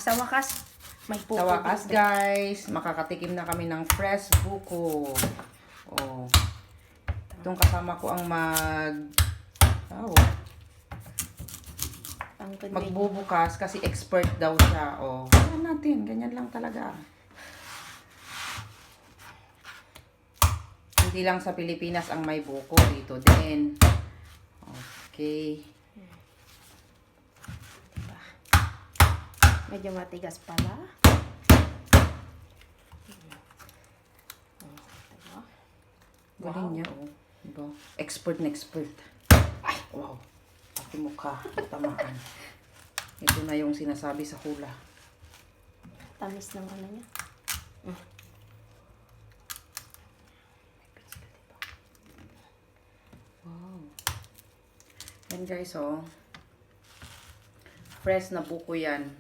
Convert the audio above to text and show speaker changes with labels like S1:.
S1: Sa wakas, may pupo.
S2: Sa wakas guys, makakatikim na kami ng fresh buko. Oh. Itong kasama ko ang magbubukas kasi expert daw siya. Oh, tingnan natin, ganyan lang talaga. Hindi lang sa Pilipinas ang may buko, dito din. Okay.
S1: Diba? Medyo matigas pala. Diba?
S2: Galing niya, oh. Diba? Expert na expert. Ay, wow. Pati mukha, tamaan. Ito na yung sinasabi sa hula.
S1: Tamis ng ano niya.
S2: Wow. Yan guys, oh. Fresh na buko yan.